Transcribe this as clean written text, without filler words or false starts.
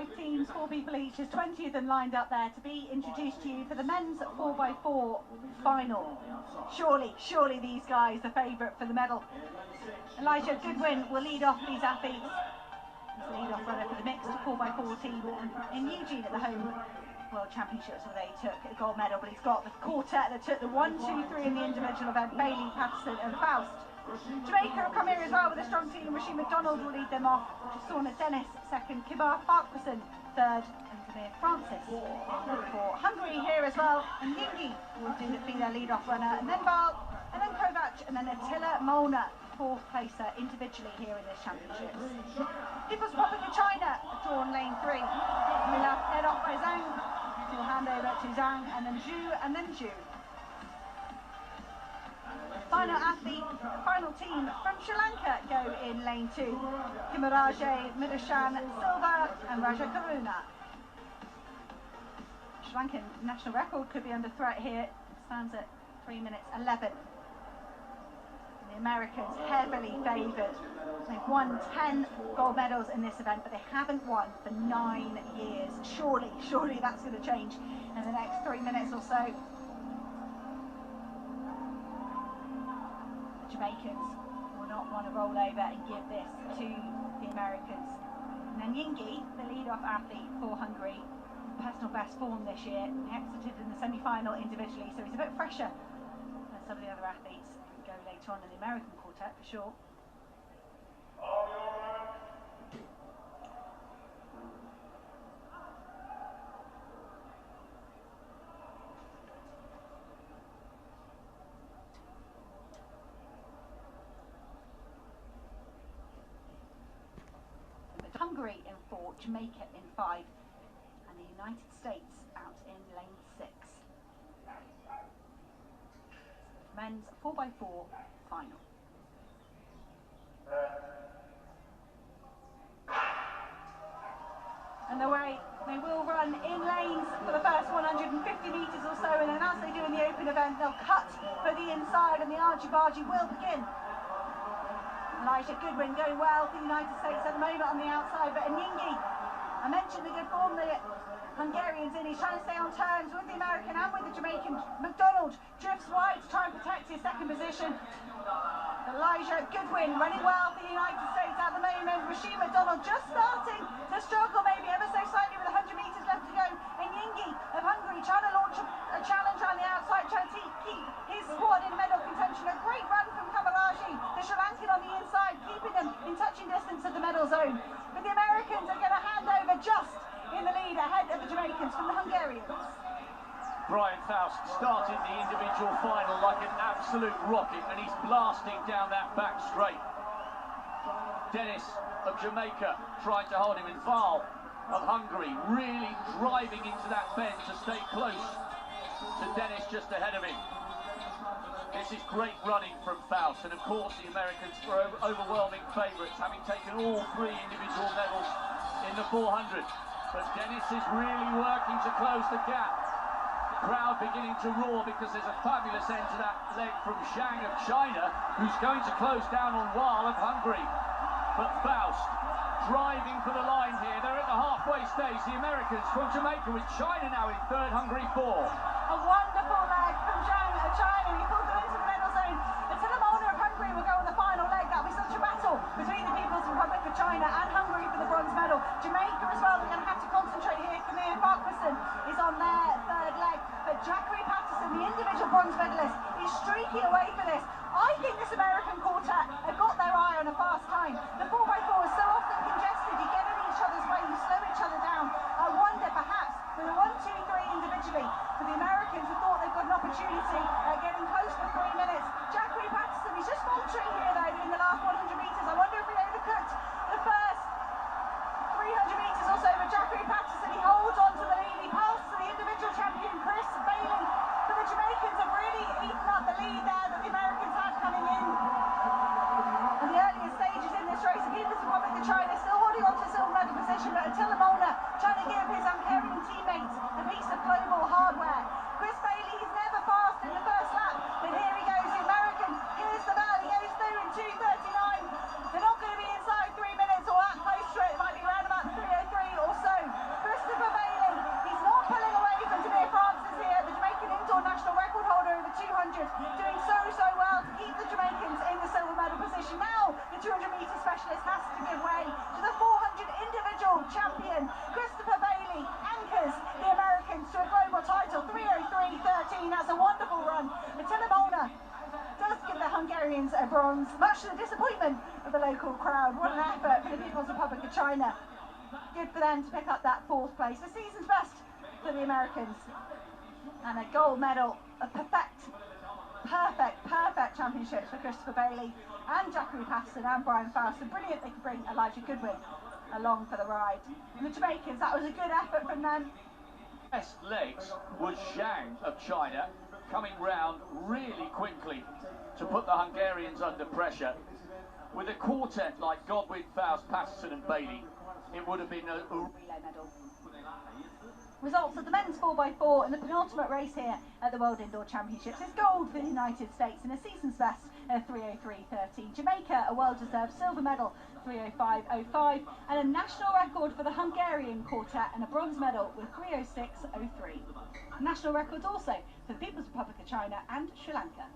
5 teams, 4 people each. There's 20 of them lined up there to be introduced to you for the men's 4x4 final. Surely these guys are favourite for the medal. Elijah Goodwin will lead off these athletes. He's the lead-off runner for the mixed 4x4 team in Eugene at the home World Championships, where they took a gold medal. But he's got the quartet that took the 1, 2, 3 in the individual event: Bailey, Patterson and Faust. Jamaica have come here as well with a strong team. Rasheed McDonald will lead them off. Sauna Dennis second, Kibar Farquharson third, and Samir Francis for Hungary here as well. And Yingi will be their lead-off runner, and then Val, and then Kovac, and then Attila Molnar, fourth placer individually here in this championship. People's Republic of China have drawn lane 3. We'll head off by Zhang. We'll hand over to Zhang, and then Zhu, and then Zhu. Final team from Sri Lanka go in lane 2. Himaraje, Midashan, Silva and Raja Karuna. Sri Lankan national record could be under threat here. It stands at 3 minutes 11. The Americans heavily favoured. They've won 10 gold medals in this event, but they haven't won for 9 years. Surely that's going to change in the next 3 minutes or so. The Jamaicans will not want to roll over and give this to the Americans. And then Yingi, the lead-off athlete for Hungary, personal best form this year. He exited in the semi-final individually, so he's a bit fresher than some of the other athletes who go later on in the American quartet for sure. Hungary in 4, Jamaica in 5, and the United States out in lane 6. Men's 4x4 final. And they will run in lanes for the first 150 metres or so, and then as they do in the open event, they'll cut for the inside and the argy-bargy will begin. Elijah Goodwin going well for the United States at the moment on the outside, but Nyingi, I mentioned the good form the Hungarian's in. He's trying to stay on terms with the American and with the Jamaican. McDonald drifts wide to try and protect his second position. Elijah Goodwin running well for the United States at the moment. Rasheed McDonald just starting to struggle, maybe ever so slightly, with 100 metres left to go. And Yingi of Hungary trying to launch a challenge on the outside, trying to keep his squad in medal contention. A great run from Kamaraji, the Sri Lankan on the inside, keeping them in touching distance of the medal zone. But the Americans are going to hand over just in the lead ahead of the Jamaicans from the Hungarians. Brian Faust started the individual final like an absolute rocket, and he's blasting down that back straight. Dennis of Jamaica trying to hold him, and Val of Hungary really driving into that bend to stay close to Dennis just ahead of him. This is great running from Faust, and of course the Americans were overwhelming favourites, having taken all 3 individual medals in the 400. But Dennis is really working to close the gap. The crowd beginning to roar because there's a fabulous end to that leg from Zhang of China, who's going to close down on Wal of Hungary. But Faust driving for the line here. They're at the halfway stage. The Americans from Jamaica, with China now in 3rd, Hungary 4. A wonderful leg from Zhang of China. He pulled them into the medal zone. Attila Molnar of Hungary will go on the final leg. That'll be such a battle between the People's Republic of China and Hungary for the bronze medal. Jamaica as well, they're going to have to concentrate here. Samir Farquharson is on their 3rd leg. But Jackery Patterson, the individual bronze medalist, is streaking away for this. I think this American quartet have got their eye on a fast time. The 4x4 is so often congested, you get in each other's way, you slow each other down. I wonder perhaps with a 1, 2, 3 individually, for the Americans who thought they've got an opportunity at getting close to 3 minutes. Jackery Patterson, he's just faltering here though in the last 100 metres. I wonder if he overcooked the first 300 metres or so, but Jackery Patterson, he holds on to the lead. He passed to the individual champion, Chris Bailey. But the Jamaicans have really eaten up the lead there that the Americans had coming in. And the earlier stages in this race, the People's Republic of China still holding on to silver medal position, but Attila Molnar trying to give his Hungarian teammates a piece of global hardware. Chris Bailey, he's never fast in the first lap, but here he goes, the American. Here's the bell, he goes through in 2:39. They're not going to be inside 3 minutes or that close to it. It might be around about 3:03 or so. bronze, much to the disappointment of the local crowd. What an effort for the People's Republic of China. Good for them to pick up that 4th place. The season's best for the Americans. And a gold medal, a perfect championships for Christopher Bailey and Jackery Patterson and Brian Faust. So brilliant they could bring Elijah Goodwin along for the ride. And the Jamaicans, that was a good effort from them. Best legs was Zhang of China, coming round really quickly to put the Hungarians under pressure. With a quartet like Godwin, Faust, Patterson and Bailey, it would have been a relay medal. Results of the men's 4x4 in the penultimate race here at the World Indoor Championships is gold for the United States in a season's best 3:03.13. Jamaica, a well-deserved silver medal, 3:05.05, and a national record for the Hungarian quartet and a bronze medal with 3:06.03. National records also for the People's Republic of China and Sri Lanka.